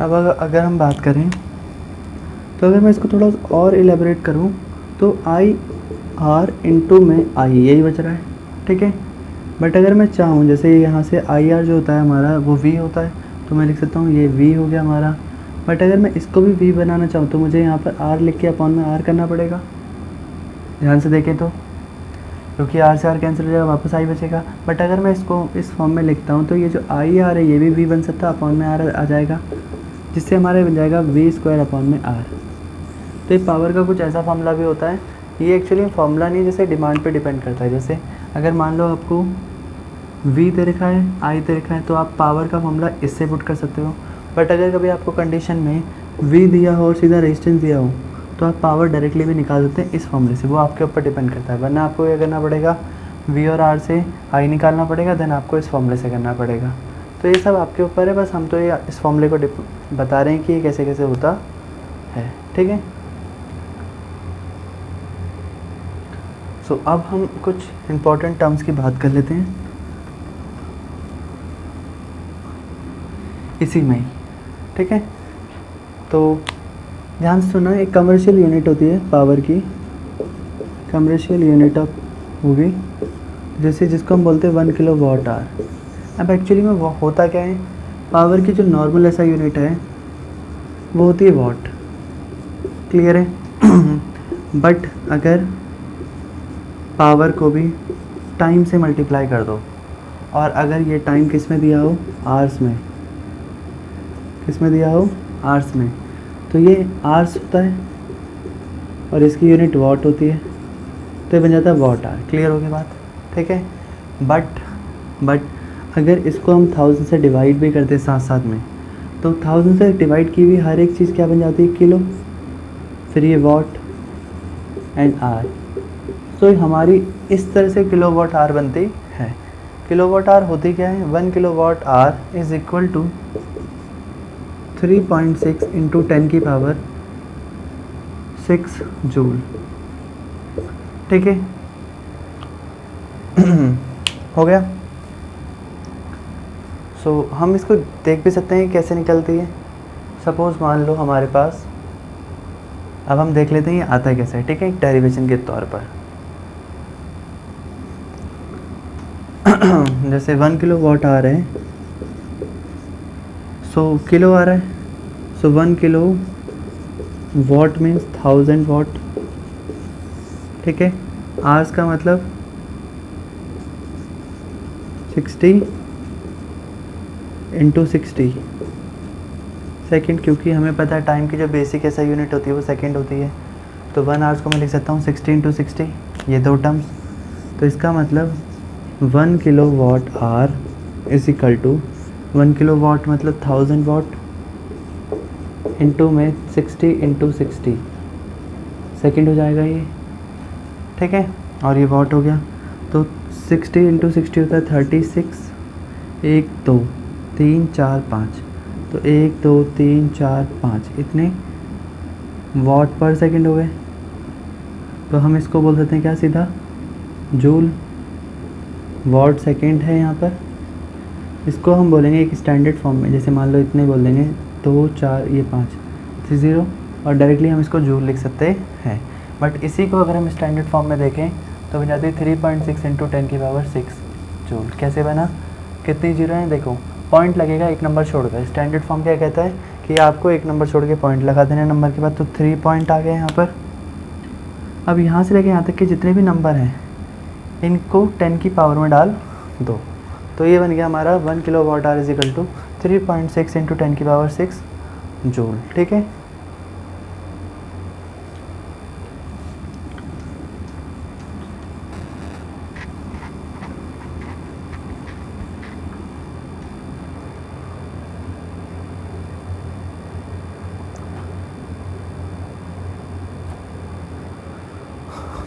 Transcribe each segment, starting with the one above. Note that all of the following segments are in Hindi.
अब अगर हम बात करें तो अगर मैं इसको थोड़ा और इलेबोरेट करूं तो आई आर इंटू में आई यही बच रहा है, ठीक है। बट अगर मैं चाहूँ जैसे यहाँ से आई आर जो होता है हमारा वो वी होता है, तो मैं लिख सकता हूँ ये वी हो गया हमारा। बट अगर मैं इसको भी वी बनाना चाहूँ तो मुझे यहाँ पर आर लिख के अपॉन में आर करना पड़ेगा। ध्यान से देखें तो, क्योंकि आर से आर कैंसिल हो जाएगा, वापस आई बचेगा। बट अगर मैं इसको इस फॉर्म में लिखता हूँ तो ये जो आई आर है ये भी वी बन सकता है, अपॉन में आर आ जाएगा, जिससे हमारे बन जाएगा वी स्क्वायर अपॉन में आर। तो ये पावर का कुछ ऐसा फॉर्मूला भी होता है। ये एक्चुअली फॉर्मूला नहीं, जैसे डिमांड पे डिपेंड करता है। जैसे अगर मान लो आपको वी दे रखा है, आई दे रखा है, तो आप पावर का फॉर्मूला इससे पुट कर सकते हो। बट अगर कभी आपको कंडीशन में वी दिया हो और सीधा रेजिस्टेंस दिया हो तो आप पावर डायरेक्टली भी निकाल सकते हैं इस फॉर्मूले से। वो आपके ऊपर डिपेंड करता है, वरना आपको ये करना पड़ेगा वी और आर से आई निकालना पड़ेगा, देन आपको इस फॉर्मूले से करना पड़ेगा। तो ये सब आपके ऊपर है, बस हम तो ये इस फॉर्मूले को बता रहे हैं कि ये कैसे कैसे होता है, ठीक है। सो अब हम कुछ इम्पोर्टेंट टर्म्स की बात कर लेते हैं इसी में ही, ठीक है। तो ध्यान से सुना, एक कमर्शियल यूनिट होती है पावर की, कमर्शियल यूनिट ऑफ होगी जैसे जिसको हम बोलते हैं 1 किलो वाट आर। अब एक्चुअली में वो होता क्या है, पावर की जो नॉर्मल ऐसा यूनिट है वो होती है वाट, क्लियर है। बट अगर पावर को भी टाइम से मल्टीप्लाई कर दो, और अगर ये टाइम किस में दिया हो, आवर्स में, किस में दिया हो, आवर्स में, तो ये आवर्स होता है और इसकी यूनिट वाट होती है, तो ये बन जाता है वाट आर। क्लियर हो गई बात, ठीक है। बट अगर इसको हम 1000 से डिवाइड भी करते हैं साथ साथ में, तो 1000 से डिवाइड की हुई हर एक चीज़ क्या बन जाती है, किलो, फिर ये वाट एंड आर। तो हमारी इस तरह से किलो वाट आर बनती है। किलो वाट आर होती क्या है, 1 kilowatt hour is equal to 3.6 into 10 की पावर 6 जूल, ठीक है। हो गया। सो हम इसको देख भी सकते हैं कैसे निकलती है। सपोज़ मान लो हमारे पास, अब हम देख लेते हैं ये आता है कैसे, ठीक है, एक डेरिवेशन के तौर पर। जैसे 1 किलो वाट आ रहे हैं, सो किलो आ रहा है, सो 1 किलो वाट मीन्स 1000 वाट, ठीक है। आवर्स का मतलब 60 इंटू 60 सेकेंड, क्योंकि हमें पता है टाइम की जो बेसिक ऐसा यूनिट होती है वो सेकेंड होती है। तो 1 आवर्स को मैं लिख सकता हूँ 60 इंटू 60, ये दो टर्म्स। तो इसका मतलब 1 kilowatt hour is equal to 1 kilowatt मतलब 1000 वाट इंटू में 60 इंटू 60 सेकेंड हो जाएगा ये, ठीक है। और ये वाट हो गया, तो 60 इंटू 60 होता है 36, 1 2 3 4 5, तो 1 2 3 4 5 इतने वाट पर सेकेंड हो गए। तो हम इसको बोल सकते हैं क्या, सीधा जूल। वाट सेकेंड है यहाँ पर, इसको हम बोलेंगे एक स्टैंडर्ड फॉर्म में, जैसे मान लो इतने बोल देंगे 2 4 ये 5 0, और डायरेक्टली हम इसको जूल लिख सकते हैं। बट इसी को अगर हम स्टैंडर्ड फॉर्म में देखें तो बन जाती है 3.6 इंटू 10 की पावर 6 जूल। कैसे बना, कितनी जीरो हैं देखो, पॉइंट लगेगा एक नंबर छोड़कर। स्टैंडर्ड फॉर्म क्या कहता है कि आपको एक नंबर छोड़ के पॉइंट लगा देना नंबर के बाद, तो 3 पॉइंट आ गए यहाँ पर। अब यहाँ से लेके यहाँ तक के जितने भी नंबर हैं इनको 10 की पावर में डाल दो, तो ये बन गया हमारा 1 kilowatt hour is equal to 3.6 into 10 की पावर 6 जूल, ठीक है।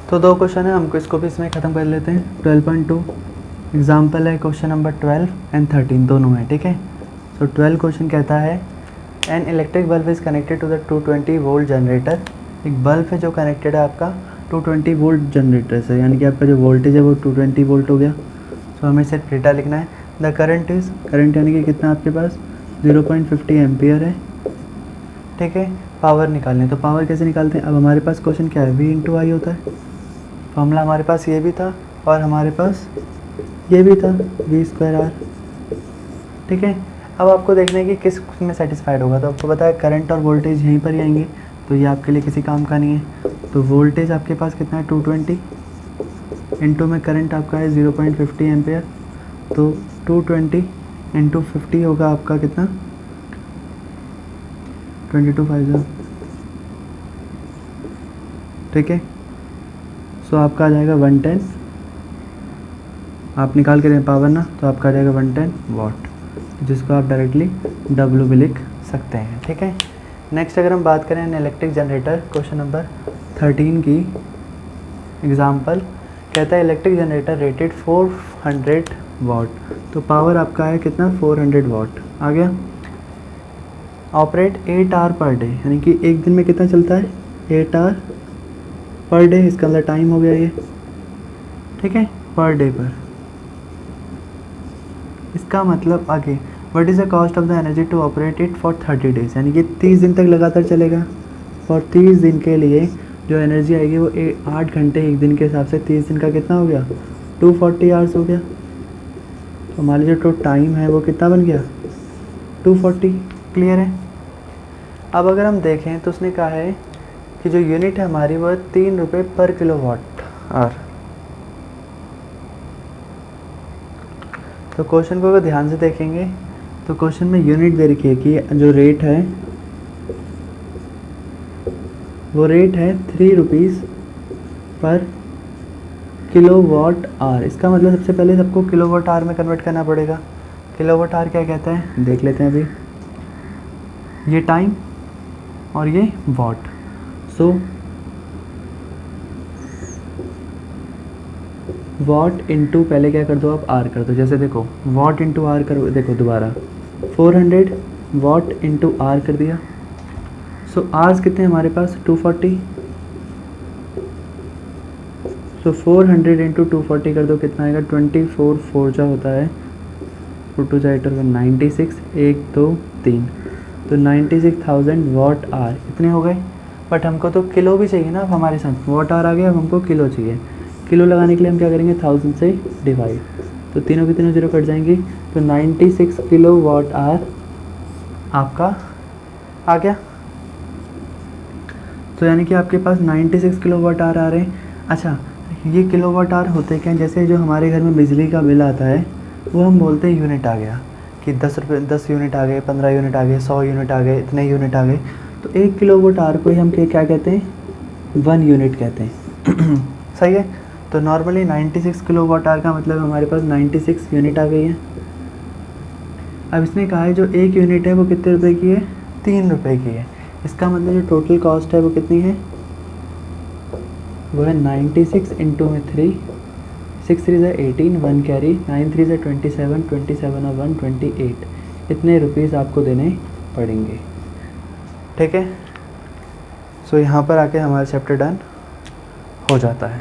तो दो क्वेश्चन है, हमको इसको भी इसमें ख़त्म कर लेते हैं। 12.2 एग्जाम्पल है, क्वेश्चन नंबर 12 एंड 13 दोनों है, ठीक है। सो 12 क्वेश्चन कहता है an electric bulb is connected to the 220 volt generator. एक बल्ब है जो कनेक्टेड है आपका 220 वोल्ट जनरेटर से, यानी कि आपका जो वोल्टेज है वो 220 वोल्ट हो गया। सो हमें सिर्फ डेटा लिखना है। द करंट इज़, करंट यानी कि कितना आपके पास 0.50 एम्पियर है ठीक है, पावर निकालनी है। तो पावर कैसे निकालते हैं? अब हमारे पास क्वेश्चन क्या है, V इंटू आई होता है। फॉर्मूला हमारे पास ये भी था और हमारे पास ये भी था, V स्क्वायर आर। ठीक है, अब आपको देखना है कि किस में सेटिस्फाइड होगा। तो आपको पता है करंट और वोल्टेज यहीं पर ही आएंगे, तो ये आपके लिए किसी काम का नहीं है। तो वोल्टेज आपके पास कितना है 220, इंटू में करंट आपका है 0.50 एम्पेयर। तो 220 इंटू 50 होगा आपका कितना, 2250। ठीक है, सो आपका आ जाएगा 110। आप निकाल के दें पावर ना, तो आपका आ जाएगा 110 वाट, जिसको आप डायरेक्टली W भी लिख सकते हैं। ठीक है, नेक्स्ट अगर हम बात करें इलेक्ट्रिक जनरेटर, क्वेश्चन नंबर 13 की एग्जाम्पल कहता है इलेक्ट्रिक जनरेटर रेटेड 400 वाट। तो पावर आपका है कितना, 400 वाट आ गया। ऑपरेट 8 आवर पर डे, यानी कि एक दिन में कितना चलता है, 8 आवर पर डे। इसका मतलब टाइम हो गया ये। ठीक है, पर डे पर। इसका मतलब आगे, what is the cost of the energy to operate it for 30 days, यानी कि 30 दिन तक लगातार चलेगा। और 30 दिन के लिए जो एनर्जी आएगी वो 8 घंटे एक दिन के हिसाब से, 30 दिन का कितना हो गया, 240 आवर्स हो गया। तो हमारा जो टाइम है वो कितना बन गया, 240। क्लियर है। अब अगर हम देखें तो उसने कहा है कि जो यूनिट है हमारी वो 3 रुपये पर किलोवाट आवर। तो क्वेश्चन को अगर ध्यान से देखेंगे तो क्वेश्चन में यूनिट दे रखी है कि जो रेट है वो रेट है 3 रुपीज़ पर किलोवाट आवर। इसका मतलब सबसे पहले सबको किलोवाट आवर में कन्वर्ट करना पड़ेगा। किलोवाट आवर क्या कहता है देख लेते हैं अभी। ये टाइम और ये वाट। सो वाट इंटू पहले क्या कर दो आप, आर कर दो। जैसे देखो वाट इंटू आर करो, देखो दोबारा 400 वाट इंटू आर कर दिया। सो आर्स कितने हमारे पास 240। सो 400 इंटू 240 कर दो, कितना आएगा 24 4 जो होता है 2 जाइटर में 96, 1 2 3, तो 96,000 वाट आर इतने हो गए। बट हमको तो किलो भी चाहिए ना, अब हमारे साथ वाट आर आ गया, अब हमको किलो चाहिए। किलो लगाने के लिए हम क्या करेंगे 1000 से डिवाइड, तो तीनों की तीनों जीरो कट जाएंगी। तो 96 किलो वाट आर आपका आ गया। तो यानी कि आपके पास 96 किलो वाट आर आ रहे हैं। अच्छा, ये किलो वाट आर होते क्या हैं, जैसे जो हमारे घर में बिजली का बिल आता है वो हम बोलते हैं यूनिट आ गया, कि 10 यूनिट आ गए, 15 यूनिट आ गए, 100 यूनिट आ गए, इतने यूनिट आ गए। तो 1 किलो वाट आर को ही हम क्या कहते हैं, 1 यूनिट कहते हैं। सही है। तो नॉर्मली 96 किलो वाट आर का मतलब हमारे पास 96 यूनिट आ गई है। अब इसने कहा है जो 1 यूनिट है वो कितने रुपए की है, 3 रुपये की है। इसका मतलब जो टोटल कॉस्ट है वो कितनी है, वो है 96 इंटू में 3, 6 3 ज़ा 18, 1 कैरी, 9 3 ज़ा 27, 27 और 1 28, इतने रुपीज़ आपको देने पड़ेंगे। ठीक है। सो यहाँ पर आके हमारा चैप्टर डन हो जाता है।